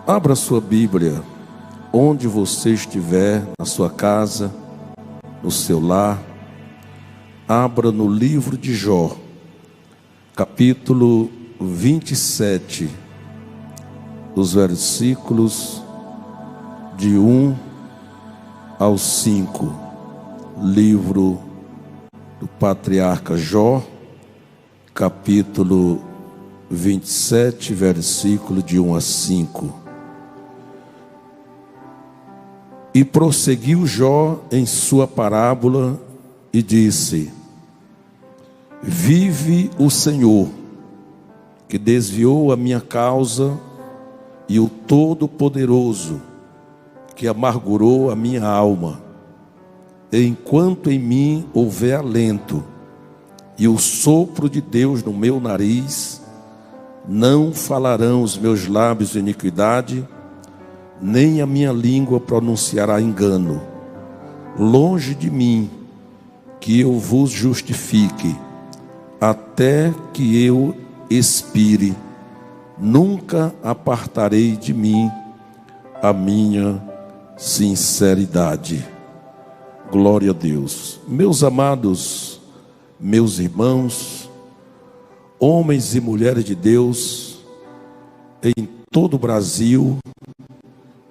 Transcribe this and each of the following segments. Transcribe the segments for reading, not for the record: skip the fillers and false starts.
Abra sua Bíblia, onde você estiver, na sua casa, no seu lar. Abra no livro de Jó, capítulo 27, os versículos de 1 ao 5. Livro do patriarca Jó, capítulo 27, versículo de 1 a 5. E prosseguiu Jó em sua parábola e disse: Vive o Senhor, que desviou a minha causa, e o Todo-Poderoso, que amargurou a minha alma. Enquanto em mim houver alento, e o sopro de Deus no meu nariz, não falarão os meus lábios de iniquidade, nem a minha língua pronunciará engano. Longe de mim que eu vos justifique, até que eu expire, nunca apartarei de mim a minha sinceridade. Glória a Deus. Meus amados, meus irmãos, homens e mulheres de Deus, em todo o Brasil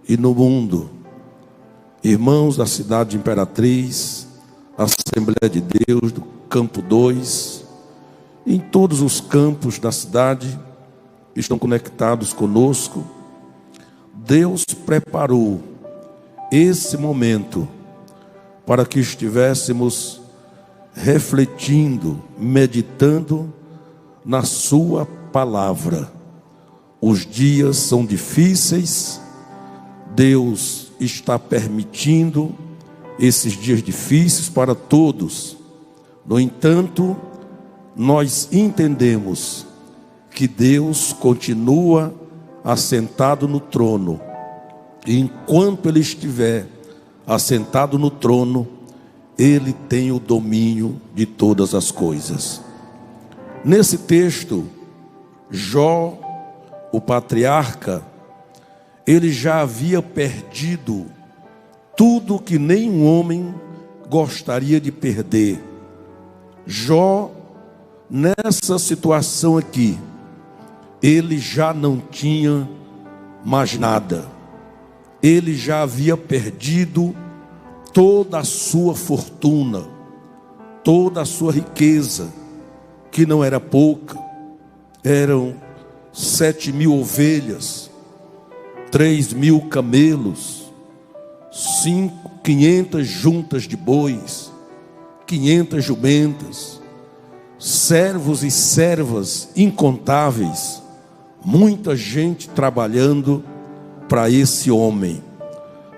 e no mundo, irmãos da cidade de Imperatriz, Assembleia de Deus do Campo 2, em todos os campos da cidade que estão conectados conosco, Deus preparou esse momento para que estivéssemos refletindo, meditando na sua palavra. Os dias são difíceis, Deus está permitindo esses dias difíceis para todos. No entanto, nós entendemos que Deus continua assentado no trono, e enquanto Ele estiver assentado no trono, Ele tem o domínio de todas as coisas. Nesse texto, Jó, o patriarca, ele já havia perdido tudo que nenhum homem gostaria de perder. Jó, nessa situação aqui, ele já não tinha mais nada. Ele já havia perdido toda a sua fortuna, toda a sua riqueza, que não era pouca. Eram 7.000 ovelhas, 3.000 camelos, 500 juntas de bois, 500 jumentas, servos e servas incontáveis, muita gente trabalhando para esse homem.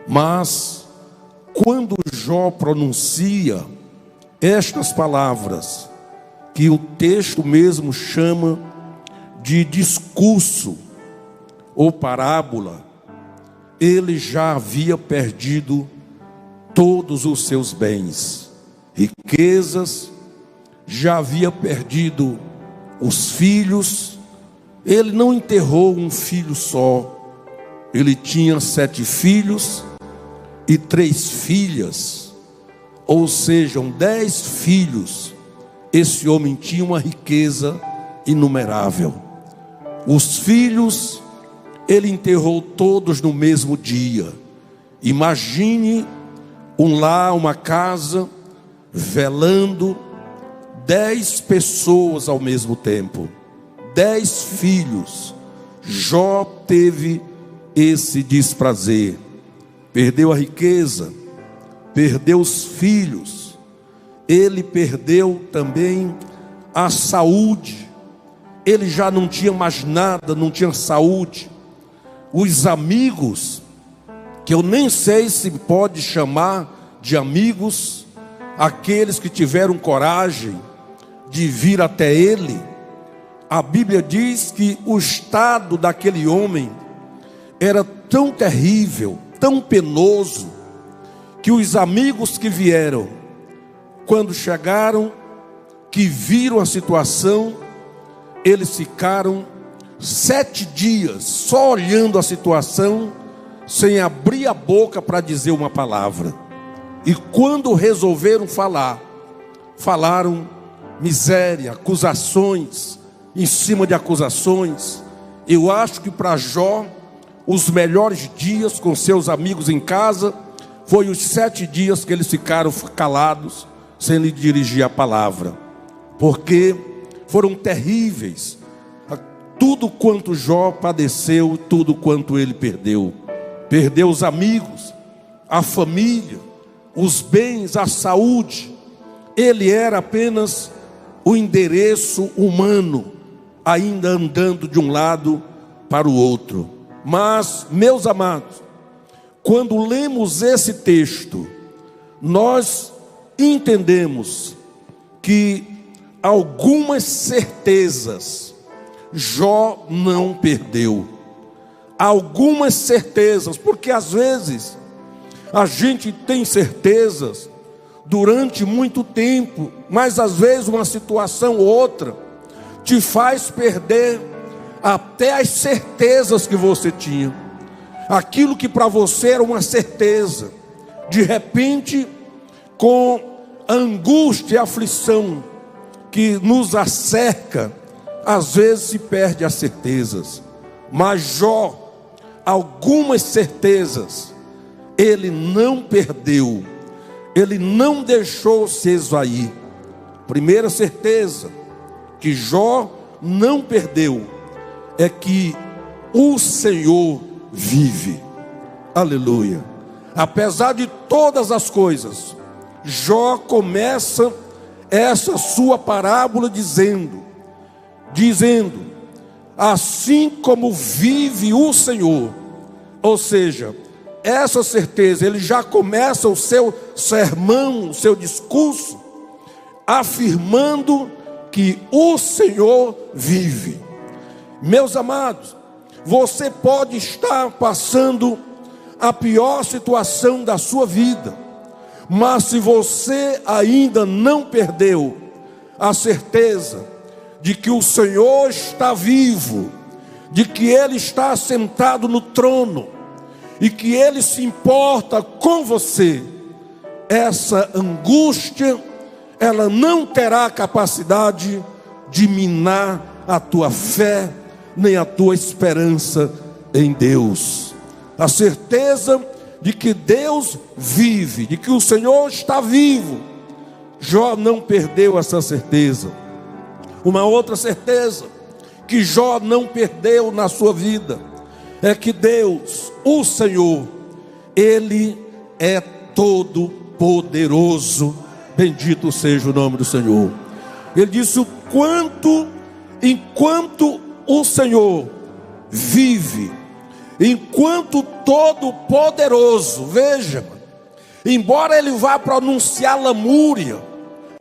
Mas quando Jó pronuncia estas palavras, que o texto mesmo chama de discurso ou parábola, ele já havia perdido todos os seus bens, riquezas, já havia perdido os filhos. Ele não enterrou um filho só, ele tinha 7 filhos e 3 filhas, ou seja, 10 filhos. Esse homem tinha uma riqueza inumerável. Os filhos, ele enterrou todos no mesmo dia. Imagine um lar, uma casa, velando 10 pessoas ao mesmo tempo, 10 filhos. Jó teve esse desprazer, perdeu a riqueza, perdeu os filhos, ele perdeu também a saúde. Ele já não tinha mais nada, não tinha saúde. Os amigos, que eu nem sei se pode chamar de amigos, aqueles que tiveram coragem de vir até ele, a Bíblia diz que o estado daquele homem era tão terrível, tão penoso, que os amigos que vieram, quando chegaram, que viram a situação, eles ficaram 7 dias só olhando a situação, sem abrir a boca para dizer uma palavra. E quando resolveram falar, falaram miséria, acusações em cima de acusações. Eu acho que para Jó, os melhores dias com seus amigos em casa foi os 7 dias que eles ficaram calados, sem lhe dirigir a palavra, porque foram terríveis tudo quanto Jó padeceu, tudo quanto ele perdeu. Perdeu os amigos, a família, os bens, a saúde. Ele era apenas o endereço humano, ainda andando de um lado para o outro. Mas, meus amados, quando lemos esse texto, nós entendemos que algumas certezas Jó não perdeu. Algumas certezas, porque às vezes a gente tem certezas durante muito tempo, mas às vezes uma situação ou outra te faz perder até as certezas que você tinha. Aquilo que para você era uma certeza, de repente, com a angústia e a aflição que nos acerca, às vezes se perde as certezas. Mas Jó, algumas certezas ele não perdeu, ele não deixou se esvair. Primeira certeza que Jó não perdeu é que o Senhor vive. Aleluia. Apesar de todas as coisas, Jó começa essa sua parábola dizendo: assim como vive o Senhor. Ou seja, essa certeza, ele já começa o seu sermão, o seu discurso, afirmando que o Senhor vive. Meus amados, você pode estar passando a pior situação da sua vida, mas se você ainda não perdeu a certeza de que o Senhor está vivo, de que Ele está assentado no trono, e que Ele se importa com você, essa angústia, ela não terá capacidade de minar a tua fé, nem a tua esperança em Deus. A certeza de que Deus vive, de que o Senhor está vivo. Jó não perdeu essa certeza. Uma outra certeza que Jó não perdeu na sua vida é que Deus, o Senhor, Ele é todo poderoso. Bendito seja o nome do Senhor. Ele disse: enquanto o Senhor vive, enquanto todo poderoso, veja, embora ele vá pronunciar lamúria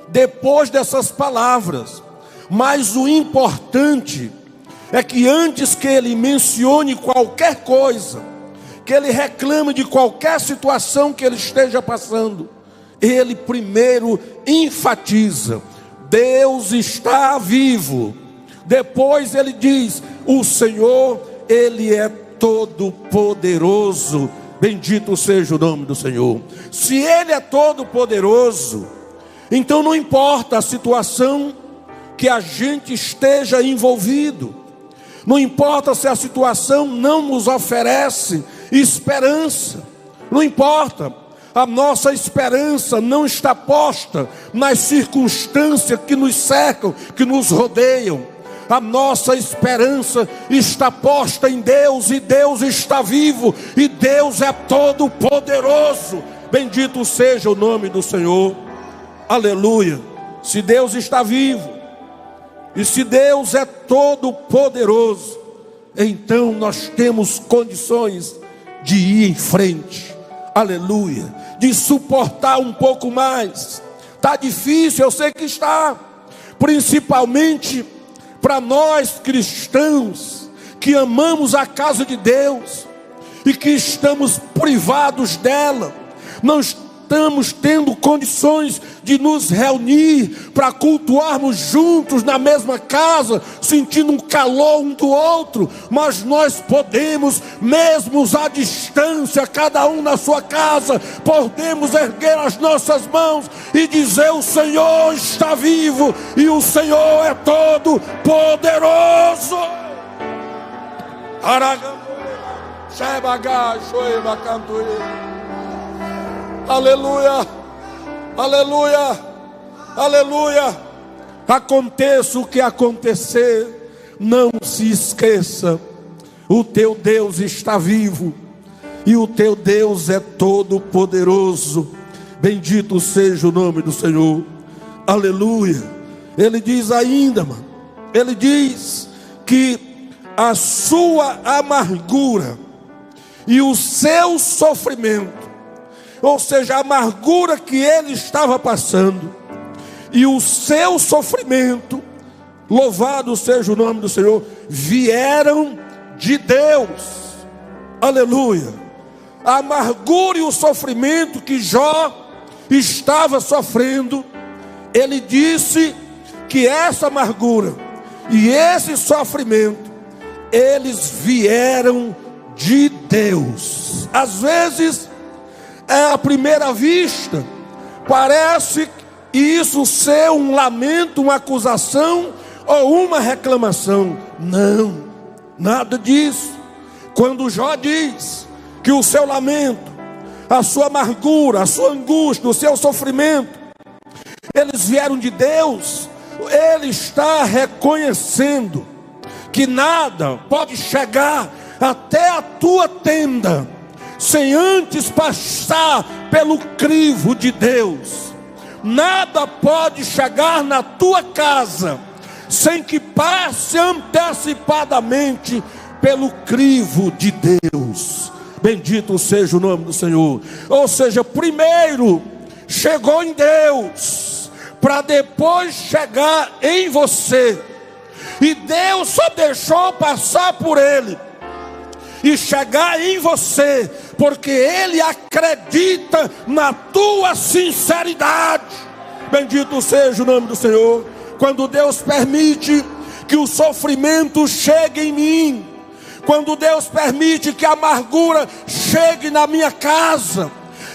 depois dessas palavras, mas o importante é que antes que ele mencione qualquer coisa, que ele reclame de qualquer situação que ele esteja passando, ele primeiro enfatiza: Deus está vivo. Depois ele diz: o Senhor, Ele é todo poderoso. Bendito seja o nome do Senhor. Se Ele é todo poderoso, então não importa a situação que a gente esteja envolvido, não importa se a situação não nos oferece esperança, não importa, a nossa esperança não está posta nas circunstâncias que nos cercam, que nos rodeiam. A nossa esperança está posta em Deus, e Deus está vivo, e Deus é todo poderoso. Bendito seja o nome do Senhor. Aleluia. Se Deus está vivo, e se Deus é todo poderoso, então nós temos condições de ir em frente. Aleluia. De suportar um pouco mais. Está difícil, eu sei que está, principalmente para nós cristãos que amamos a casa de Deus e que estamos privados dela, não estamos tendo condições de nos reunir para cultuarmos juntos na mesma casa, sentindo um calor um do outro, mas nós podemos, mesmo à distância, cada um na sua casa, podemos erguer as nossas mãos e dizer: o Senhor está vivo e o Senhor é todo poderoso. Aleluia, aleluia, aleluia. Aconteça o que acontecer, não se esqueça: o teu Deus está vivo e o teu Deus é todo poderoso. Bendito seja o nome do Senhor. Aleluia. Ele diz ainda, mano, ele diz que a sua amargura e o seu sofrimento, ou seja, a amargura que ele estava passando e o seu sofrimento, louvado seja o nome do Senhor, vieram de Deus. Aleluia. A amargura e o sofrimento que Jó estava sofrendo, ele disse que essa amargura e esse sofrimento, eles vieram de Deus. Às vezes, à primeira vista, parece isso ser um lamento, uma acusação ou uma reclamação. Não, nada disso. Quando Jó diz que o seu lamento, a sua amargura, a sua angústia, o seu sofrimento, eles vieram de Deus, ele está reconhecendo que nada pode chegar até a tua tenda sem antes passar pelo crivo de Deus. Nada pode chegar na tua casa sem que passe antecipadamente pelo crivo de Deus. Bendito seja o nome do Senhor. Ou seja, primeiro chegou em Deus, para depois chegar em você. E Deus só deixou passar por ele e chegar em você, porque ele acredita na tua sinceridade. Bendito seja o nome do Senhor. Quando Deus permite que o sofrimento chegue em mim, quando Deus permite que a amargura chegue na minha casa,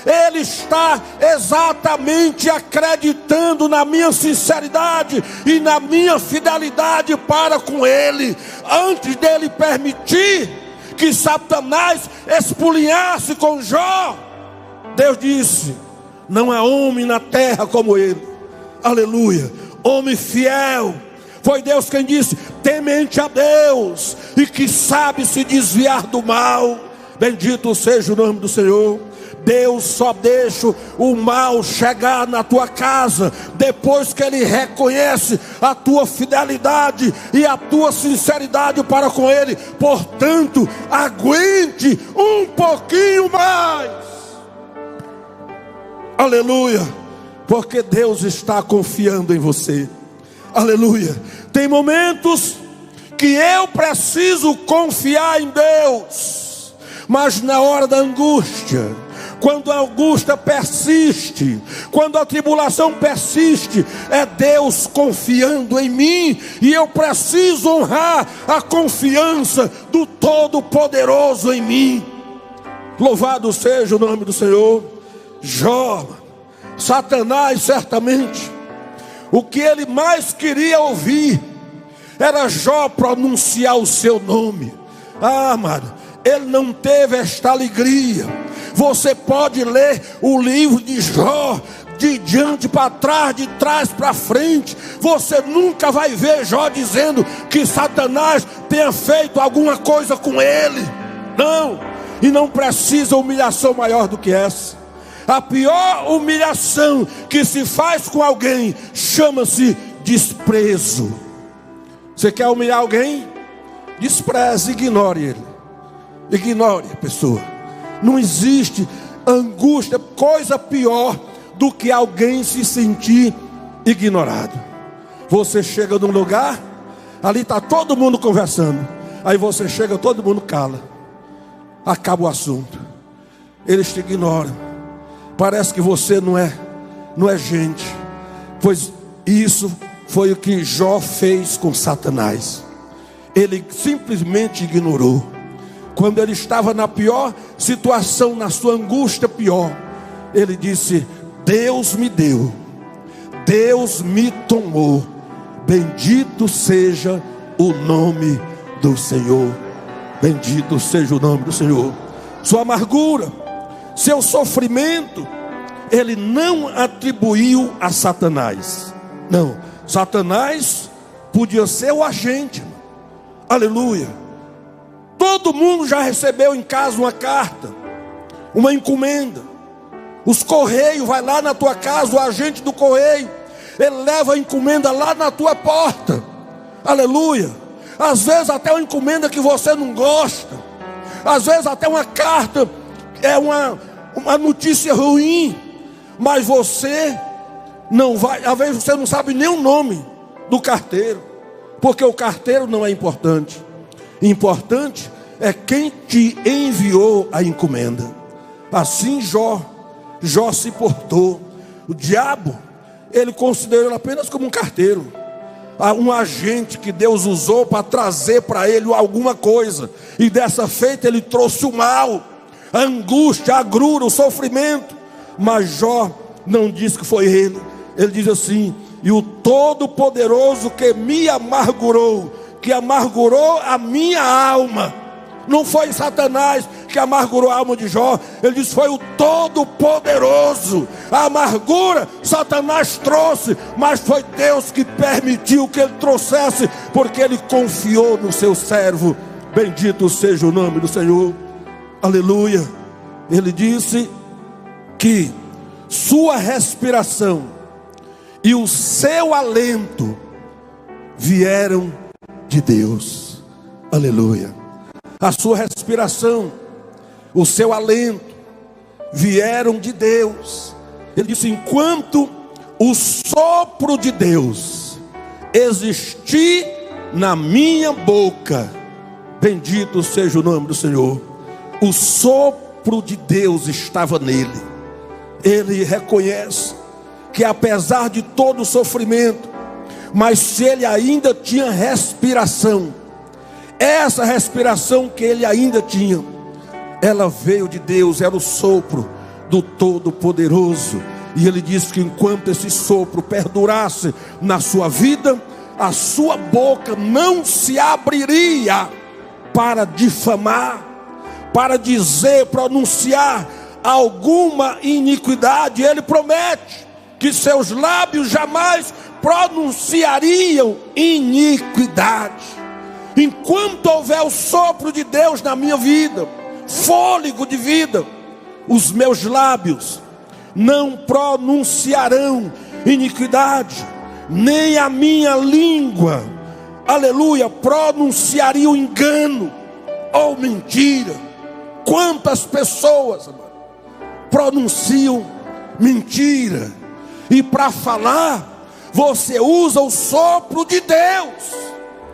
ele está exatamente acreditando na minha sinceridade e na minha fidelidade para com ele. Antes dele permitir que Satanás espulinhasse com Jó, Deus disse: não há homem na terra como ele. Aleluia. Homem fiel. Foi Deus quem disse: temente a Deus e que sabe se desviar do mal. Bendito seja o nome do Senhor. Deus só deixa o mal chegar na tua casa depois que ele reconhece a tua fidelidade e a tua sinceridade para com ele. Portanto, aguente um pouquinho mais. Aleluia. Porque Deus está confiando em você. Aleluia. Tem momentos que eu preciso confiar em Deus, mas na hora da angústia, quando a angústia persiste, quando a tribulação persiste, é Deus confiando em mim, e eu preciso honrar a confiança do Todo-Poderoso em mim. Louvado seja o nome do Senhor. Jó, Satanás certamente, o que ele mais queria ouvir era Jó pronunciar o seu nome. Ah, amado, ele não teve esta alegria. Você pode ler o livro de Jó de diante para trás, de trás para frente, você nunca vai ver Jó dizendo que Satanás tenha feito alguma coisa com ele. Não, e não precisa humilhação maior do que essa. A pior humilhação que se faz com alguém chama-se desprezo. Você quer humilhar alguém? Despreze, ignore ele. Ignore a pessoa. Não existe angústia, coisa pior do que alguém se sentir ignorado. Você chega num lugar, ali está todo mundo conversando, aí você chega, todo mundo cala, acaba o assunto, eles te ignoram. Parece que você não é gente. Pois isso foi o que Jó fez com Satanás. Ele simplesmente ignorou. Quando ele estava na pior situação, na sua angústia pior, ele disse: Deus me deu, Deus me tomou, bendito seja o nome do Senhor. Bendito seja o nome do Senhor. Sua amargura, seu sofrimento, ele não atribuiu a Satanás. Não, Satanás podia ser o agente. Aleluia. Todo mundo já recebeu em casa uma carta, uma encomenda. Os correios vai lá na tua casa, o agente do correio, ele leva a encomenda lá na tua porta. Aleluia. Às vezes até uma encomenda que você não gosta, às vezes até uma carta é uma notícia ruim, mas você não vai, às vezes você não sabe nem o nome do carteiro, porque o carteiro não é importante. Importante é quem te enviou a encomenda. Assim Jó se portou. O diabo, ele considerou ele apenas como um carteiro, um agente que Deus usou para trazer para ele alguma coisa, e dessa feita ele trouxe o mal, a angústia, a agrura, o sofrimento. Mas Jó não diz que foi ele. Ele diz assim: e o Todo-Poderoso que me amargurou, que amargurou a minha alma. Não foi Satanás que amargurou a alma de Jó. Ele diz: foi o Todo-Poderoso. A amargura Satanás trouxe, mas foi Deus que permitiu que ele trouxesse, porque ele confiou no seu servo. Bendito seja o nome do Senhor. Aleluia. Ele disse que sua respiração e o seu alento vieram de Deus. Aleluia. A sua respiração, o seu alento vieram de Deus. Ele disse: enquanto o sopro de Deus existir na minha boca, bendito seja o nome do Senhor. O sopro de Deus estava nele. Ele reconhece que apesar de todo o sofrimento, mas se ele ainda tinha respiração, essa respiração que ele ainda tinha, ela veio de Deus, era o sopro do Todo-Poderoso. E ele disse que enquanto esse sopro perdurasse na sua vida, a sua boca não se abriria para difamar, para dizer, pronunciar alguma iniquidade. Ele promete que seus lábios jamais pronunciariam iniquidade. Enquanto houver o sopro de Deus na minha vida, fôlego de vida, os meus lábios não pronunciarão iniquidade, nem a minha língua, aleluia, pronunciaria o engano ou mentira. Quantas pessoas, amado, pronunciam mentira, e para falar você usa o sopro de Deus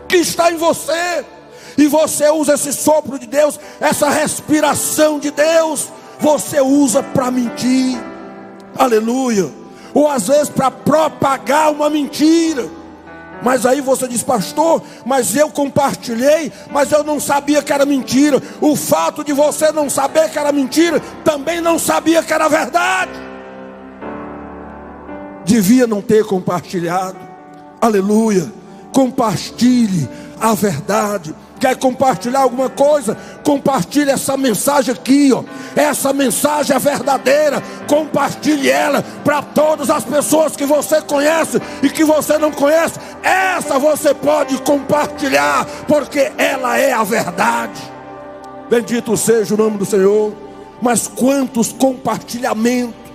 que está em você, e você usa esse sopro de Deus, essa respiração de Deus, você usa para mentir. Aleluia. Ou às vezes para propagar uma mentira. Mas aí você diz: pastor, mas eu compartilhei, mas eu não sabia que era mentira. O fato de você não saber que era mentira, também não sabia que era verdade. Devia não ter compartilhado. Aleluia. Compartilhe a verdade. Quer compartilhar alguma coisa? Compartilhe essa mensagem aqui, ó. Essa mensagem é verdadeira. Compartilhe ela para todas as pessoas que você conhece e que você não conhece. Essa você pode compartilhar, porque ela é a verdade. Bendito seja o nome do Senhor. Mas quantos compartilhamentos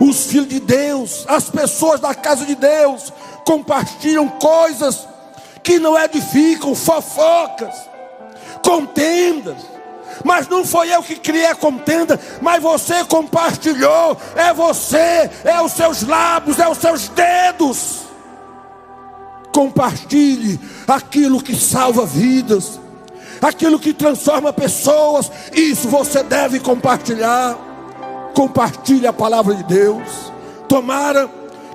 os filhos de Deus, as pessoas da casa de Deus, compartilham coisas que não edificam, fofocas, contendas. Mas não foi eu que criei a contenda, mas você compartilhou. É você, é os seus lábios, é os seus dedos. Compartilhe aquilo que salva vidas, aquilo que transforma pessoas. Isso você deve compartilhar. compartilhe a palavra de Deus. Tomara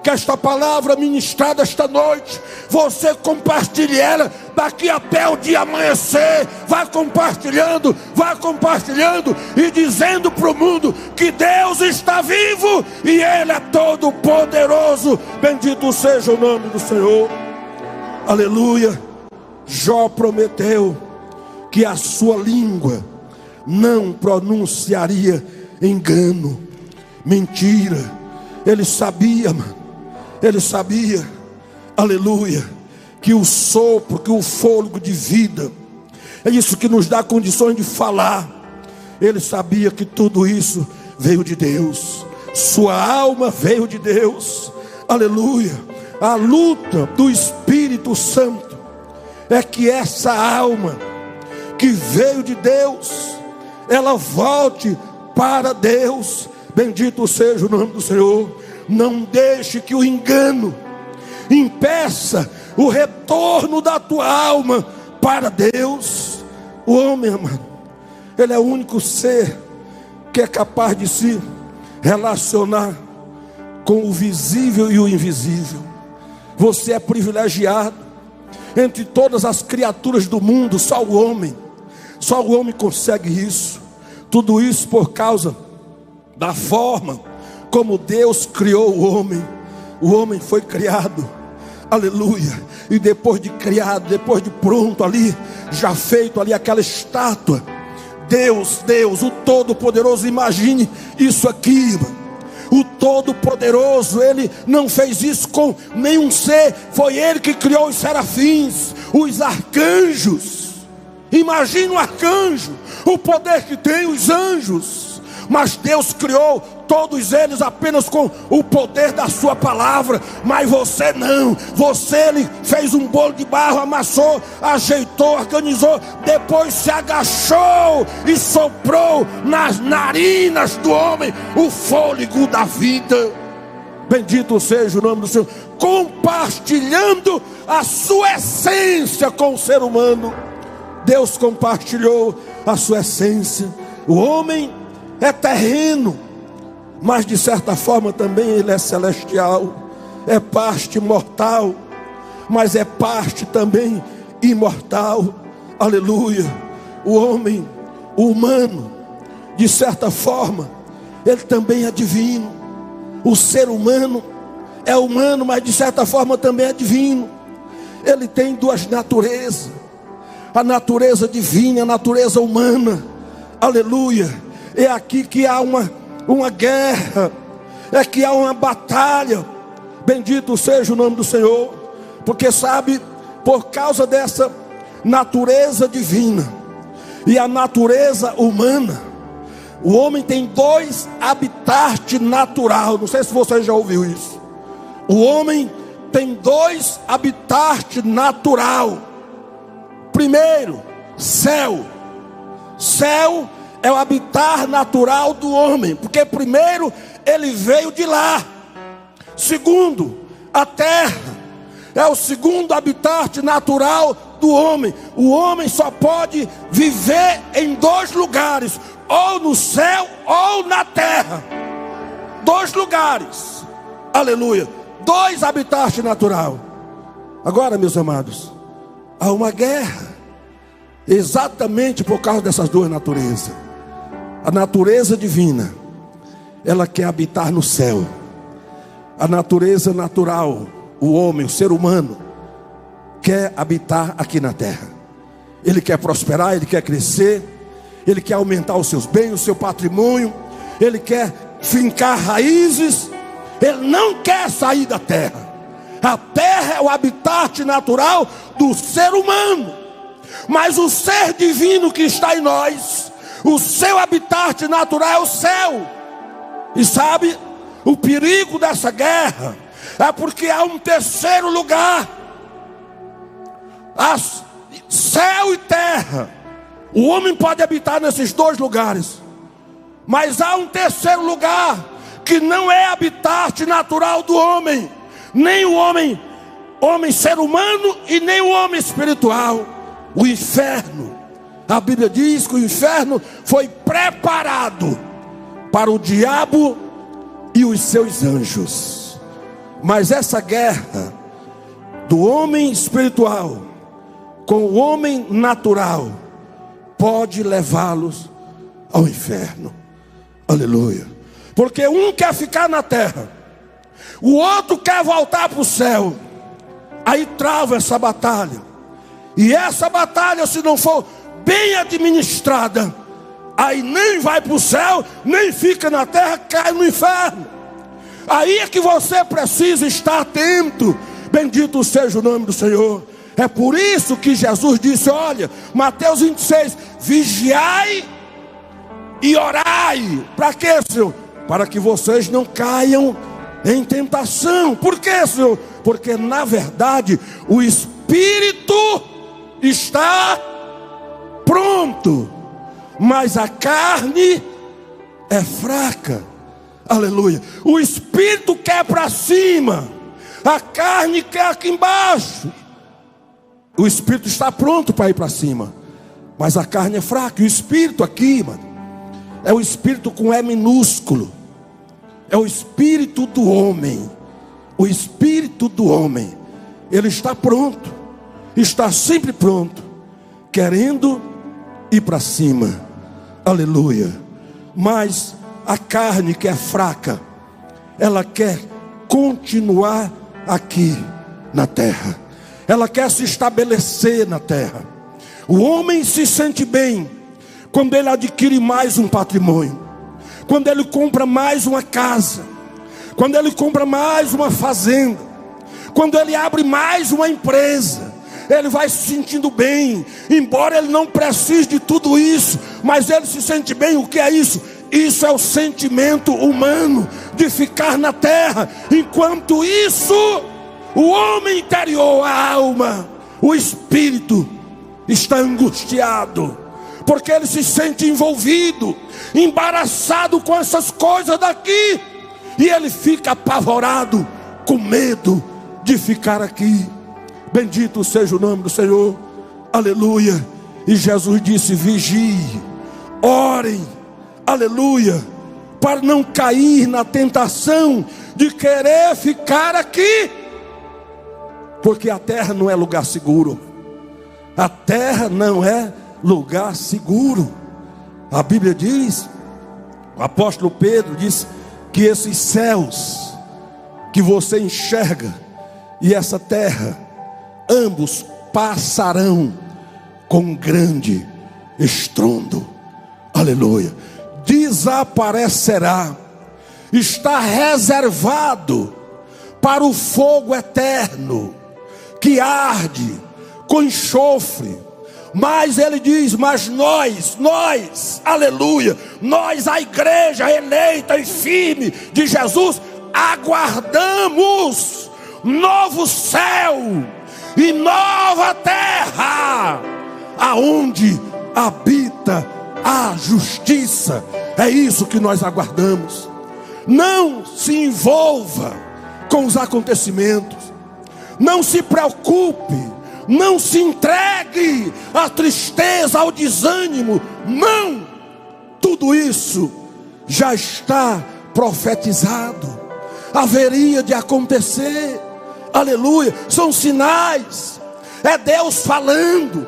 que esta palavra ministrada esta noite, você compartilhe ela daqui até o dia amanhecer. Vai compartilhando e dizendo para o mundo que Deus está vivo e Ele é todo poderoso. Bendito seja o nome do Senhor. Aleluia. Jó prometeu que a sua língua não pronunciaria engano, mentira. Ele sabia, mano. Ele sabia, aleluia, que o sopro, que o fôlego de vida, é isso que nos dá condições de falar. Ele sabia que tudo isso veio de Deus. Sua alma veio de Deus. Aleluia. A luta do Espírito Santo é que essa alma que veio de Deus, ela volte para Deus. Bendito seja o nome do Senhor. Não deixe que o engano impeça o retorno da tua alma para Deus. O homem, amado, ele é o único ser que é capaz de se relacionar com o visível e o invisível. Você é privilegiado. Entre todas as criaturas do mundo, só o homem consegue isso. Tudo isso por causa da forma como Deus criou o homem. O homem foi criado, aleluia, e depois de criado, depois de pronto ali, já feito ali aquela estátua, Deus, o Todo-Poderoso, imagine isso aqui, o Todo-Poderoso, Ele não fez isso com nenhum ser, foi Ele que criou os serafins, os arcanjos. Imagine um arcanjo, o poder que tem os anjos, mas Deus criou todos eles apenas com o poder da sua palavra. Mas você não, ele fez um bolo de barro, amassou, ajeitou, organizou, depois se agachou e soprou nas narinas do homem o fôlego da vida. Bendito seja o nome do Senhor, compartilhando a sua essência com o ser humano. Deus compartilhou a sua essência. O homem é terreno, mas de certa forma também ele é celestial. É parte mortal, mas é parte também imortal. Aleluia. O homem, o humano, de certa forma, ele também é divino. O ser humano é humano, mas de certa forma também é divino. Ele tem duas naturezas: a natureza divina e a natureza humana. Aleluia. É aqui que há uma guerra, é que há uma batalha. Bendito seja o nome do Senhor. Porque sabe, por causa dessa natureza divina e a natureza humana, o homem tem dois habitats naturais. Não sei se você já ouviu isso. O homem tem dois habitats naturais. Primeiro, céu. Céu é o habitat natural do homem, porque primeiro ele veio de lá. Segundo, a terra é o segundo habitat natural do homem. O homem só pode viver em dois lugares: ou no céu ou na terra. Dois lugares, aleluia, dois habitats naturais. Agora, meus amados, há uma guerra exatamente por causa dessas duas naturezas. A natureza divina, ela quer habitar no céu. A natureza natural, o homem, o ser humano, quer habitar aqui na terra. Ele quer prosperar, ele quer crescer, ele quer aumentar os seus bens, o seu patrimônio, ele quer fincar raízes, ele não quer sair da terra. A terra é o habitat natural do ser humano, mas o ser divino que está em nós, o seu habitat natural é o céu. E sabe, o perigo dessa guerra é porque há um terceiro lugar. Céu e terra, o homem pode habitar nesses dois lugares, mas há um terceiro lugar que não é habitat natural do homem, nem o homem ser humano e nem o homem espiritual: o inferno. A Bíblia diz que o inferno foi preparado para o diabo e os seus anjos. Mas essa guerra do homem espiritual com o homem natural pode levá-los ao inferno. Aleluia. Porque um quer ficar na terra, o outro quer voltar para o céu. Aí trava essa batalha. E essa batalha, se não for bem administrada, aí nem vai para o céu, nem fica na terra, cai no inferno. Aí é que você precisa estar atento. Bendito seja o nome do Senhor. É por isso que Jesus disse, olha, Mateus 26, vigiai e orai. Para quê, Senhor? Para que vocês não caiam em tentação. Por quê, Senhor? Porque na verdade o espírito está pronto, mas a carne é fraca. Aleluia. O espírito quer para cima, a carne quer aqui embaixo. O espírito está pronto para ir para cima, mas a carne é fraca. E o espírito aqui, mano, é o espírito com E minúsculo. É o espírito do homem. O espírito do homem, ele está pronto, está sempre pronto, querendo ir para cima. Aleluia. Mas a carne que é fraca, ela quer continuar aqui na terra. Ela quer se estabelecer na terra. O homem se sente bem quando ele adquire mais um patrimônio, quando ele compra mais uma casa, quando ele compra mais uma fazenda, quando ele abre mais uma empresa. Ele vai se sentindo bem, embora ele não precise de tudo isso, mas ele se sente bem. O que é isso? Isso é o sentimento humano de ficar na terra. Enquanto isso, o homem interior, a alma, o espírito está angustiado, porque ele se sente envolvido, embaraçado com essas coisas daqui, e ele fica apavorado, com medo de ficar aqui. Bendito seja o nome do Senhor. Aleluia. E Jesus disse, vigie, orem, aleluia, para não cair na tentação de querer ficar aqui, porque a terra não é lugar seguro. A terra não é lugar seguro. A Bíblia diz, o apóstolo Pedro diz, que esses céus que você enxerga e essa terra, ambos passarão com grande estrondo. Aleluia. Desaparecerá. Está reservado para o fogo eterno que arde com enxofre. Mas ele diz, mas nós, aleluia, nós, a igreja eleita e firme de Jesus, aguardamos novo céu e nova terra, aonde habita a justiça. É isso que nós aguardamos. Não se envolva com os acontecimentos, não se preocupe, não se entregue à tristeza, ao desânimo. Não, tudo isso já está profetizado, haveria de acontecer. Aleluia, são sinais. É Deus falando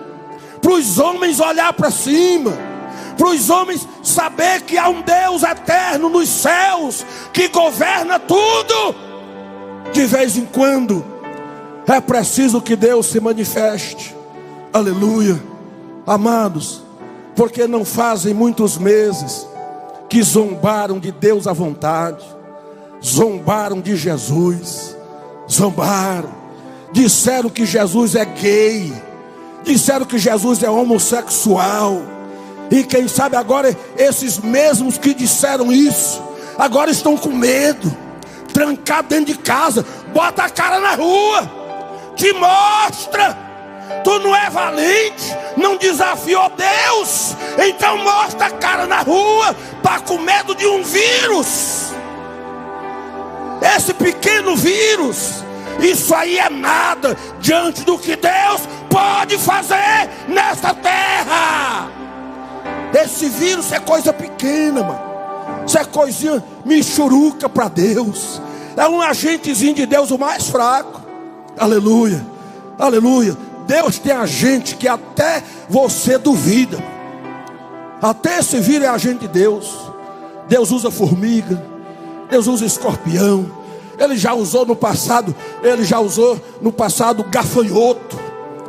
para os homens olhar para cima, para os homens saber que há um Deus eterno nos céus, que governa tudo. De vez em quando é preciso que Deus se manifeste. Aleluia. Amados, porque não fazem muitos meses que zombaram de Deus à vontade, zombaram de Jesus, zombaram, disseram que Jesus é gay, disseram que Jesus é homossexual. E quem sabe agora esses mesmos que disseram isso, agora estão com medo, trancados dentro de casa. Bota a cara na rua, te mostra. Tu não é valente, não desafiou Deus, então mostra a cara na rua. Está com medo de um vírus, esse pequeno vírus, isso aí é nada diante do que Deus pode fazer nesta terra. Esse vírus é coisa pequena, mano. Isso é coisinha michuruca para Deus. É um agentezinho de Deus, o mais fraco. Aleluia, aleluia. Deus tem agente que até você duvida. Até esse vírus é agente de Deus. Deus usa formiga, Deus usa escorpião. Ele já usou no passado gafanhoto.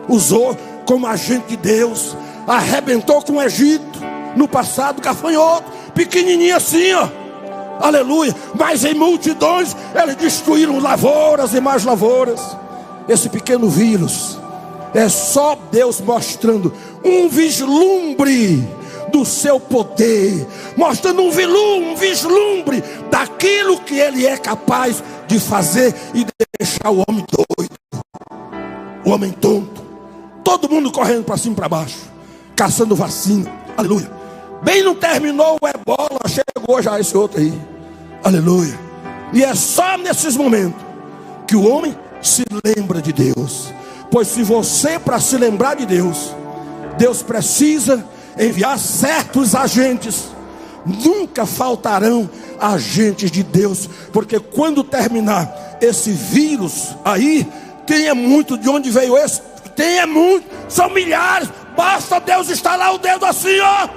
Usou como agente de Deus. Arrebentou com o Egito no passado, gafanhoto, pequenininho assim, ó. Aleluia. Mas em multidões eles destruíram lavouras e mais lavouras. Esse pequeno vírus é só Deus mostrando um vislumbre do seu poder, mostrando um vislumbre daquilo que Ele é capaz de fazer e deixar o homem doido, o homem tonto, todo mundo correndo para cima e para baixo, caçando vacina. Aleluia. Bem não terminou o ebola, chegou já esse outro aí. Aleluia. E é só nesses momentos que o homem se lembra de Deus. Pois se você, para se lembrar de Deus, Deus precisa enviar certos agentes. Nunca faltarão agentes de Deus, porque quando terminar esse vírus aí, tenha muito de onde veio esse, tenha muito, são milhares, basta Deus estalar o dedo assim, ó,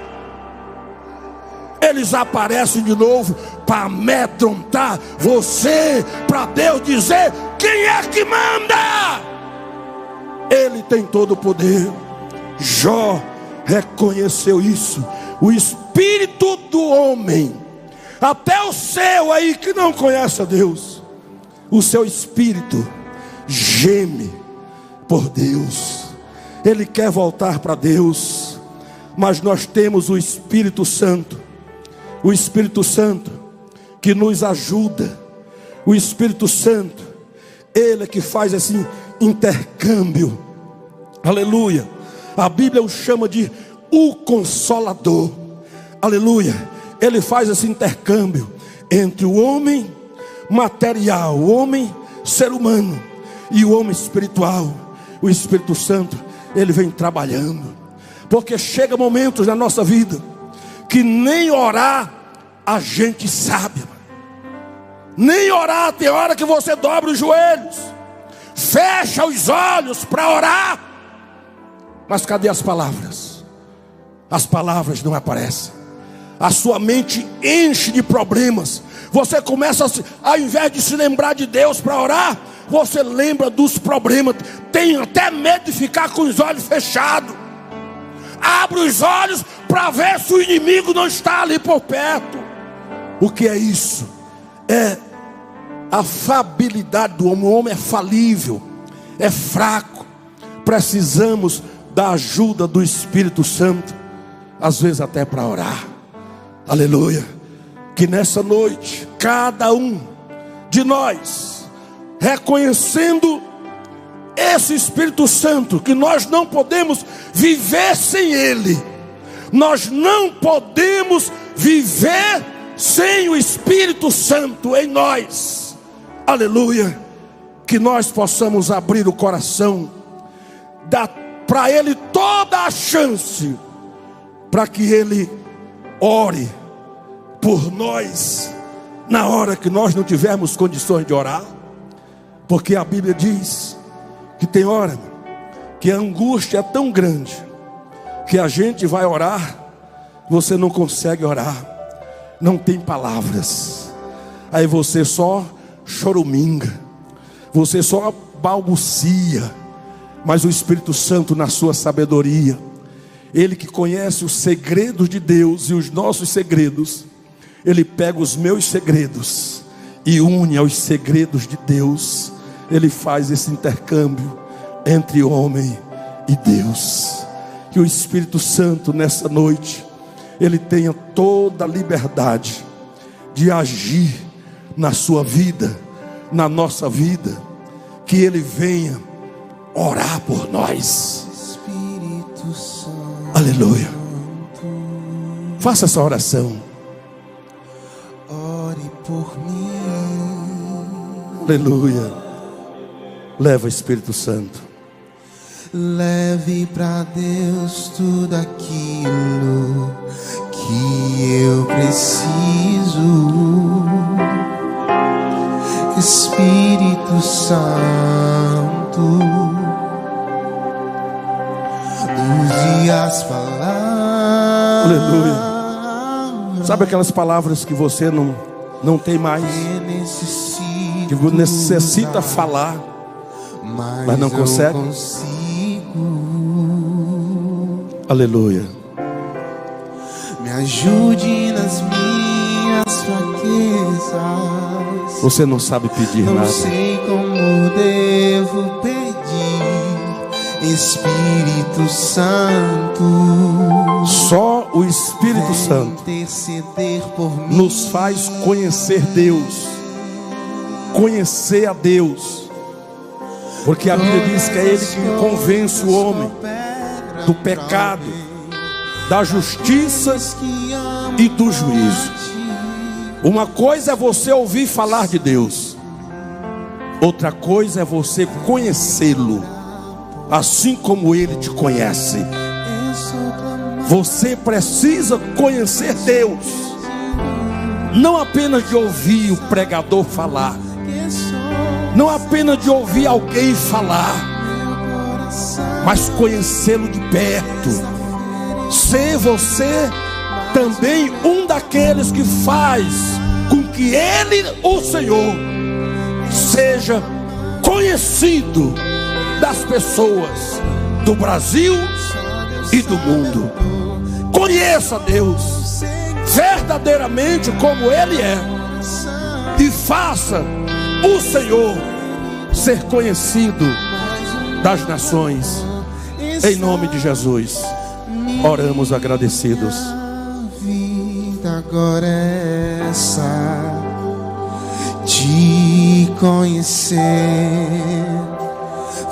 eles aparecem de novo para amedrontar você, para Deus dizer: quem é que manda? Ele tem todo o poder. Jó reconheceu isso. O espírito do homem, até o seu aí que não conhece a Deus, o seu espírito geme por Deus. Ele quer voltar para Deus, mas nós temos o Espírito Santo. O Espírito Santo que nos ajuda. O Espírito Santo, Ele é que faz esse intercâmbio. Aleluia. A Bíblia o chama de o Consolador. Aleluia. Ele faz esse intercâmbio entre o homem material, o homem ser humano, e o homem espiritual. O Espírito Santo, Ele vem trabalhando. Porque chega momentos na nossa vida que nem orar a gente sabe. Nem orar. Tem hora que você dobra os joelhos, fecha os olhos para orar, mas cadê as palavras? As palavras não aparecem. A sua mente enche de problemas. Você começa, ao invés de se lembrar de Deus para orar, você lembra dos problemas. Tem até medo de ficar com os olhos fechados. Abre os olhos para ver se o inimigo não está ali por perto. O que é isso? É a fabilidade do homem. O homem é falível, é fraco. Precisamos da ajuda do Espírito Santo, às vezes até para orar. Aleluia. Que nessa noite, cada um de nós, reconhecendo esse Espírito Santo, que nós não podemos viver sem Ele. Nós não podemos viver sem o Espírito Santo em nós. Aleluia. Que nós possamos abrir o coração, dar para Ele toda a chance, para que Ele ore por nós na hora que nós não tivermos condições de orar. Porque a Bíblia diz que tem hora que a angústia é tão grande que a gente vai orar, você não consegue orar, não tem palavras, aí você só choraminga, você só balbucia. Mas o Espírito Santo, na sua sabedoria, Ele que conhece os segredos de Deus e os nossos segredos, Ele pega os meus segredos e une aos segredos de Deus. Ele faz esse intercâmbio entre homem e Deus. Que o Espírito Santo nessa noite, Ele tenha toda a liberdade de agir na sua vida, na nossa vida. Que Ele venha orar por nós. Espírito Santo, aleluia. Faça essa oração. ore por mim. Aleluia. Leva o Espírito Santo. Leve para Deus tudo aquilo que eu preciso. Espírito Santo, use as palavras. Aleluia. Sabe aquelas palavras que você não tem mais, que você necessita falar, mas não consegue? Aleluia. Me ajude nas minhas fraquezas. Você não sabe pedir Não nada. sei como devo pedir. Espírito Santo, Só o Espírito Santo interceder por mim. nos faz conhecer Deus, conhecer a Deus, porque a Bíblia diz que é Ele que convence o homem do pecado, da justiça e do juízo. Uma coisa é você ouvir falar de Deus, outra coisa é você conhecê-lo, assim como Ele te conhece. Você precisa conhecer Deus, não apenas de ouvir o pregador falar, não apenas de ouvir alguém falar, mas conhecê-lo de perto. Ser você também um daqueles que faz com que Ele, o Senhor, seja conhecido das pessoas do Brasil e do mundo. Conheça Deus verdadeiramente como Ele é, e faça o Senhor ser conhecido das nações. Em nome de Jesus, oramos agradecidos. A vida agora é essa, te conhecer,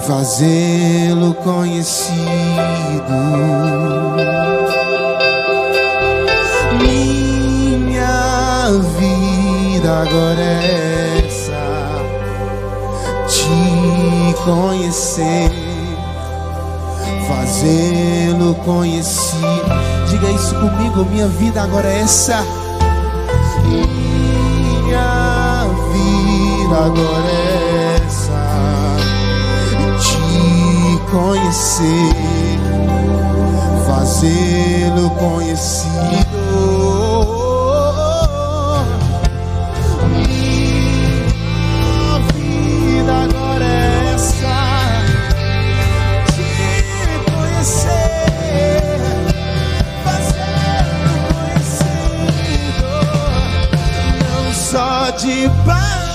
fazê-lo conhecido. Minha vida agora é essa, te conhecer, fazê-lo conhecido. Diga isso comigo, minha vida agora é essa. Minha vida agora é essa, te conhecer, fazê-lo conhecido. Minha vida agora é essa, te conhecer, fazê-lo conhecido. Não só de paz,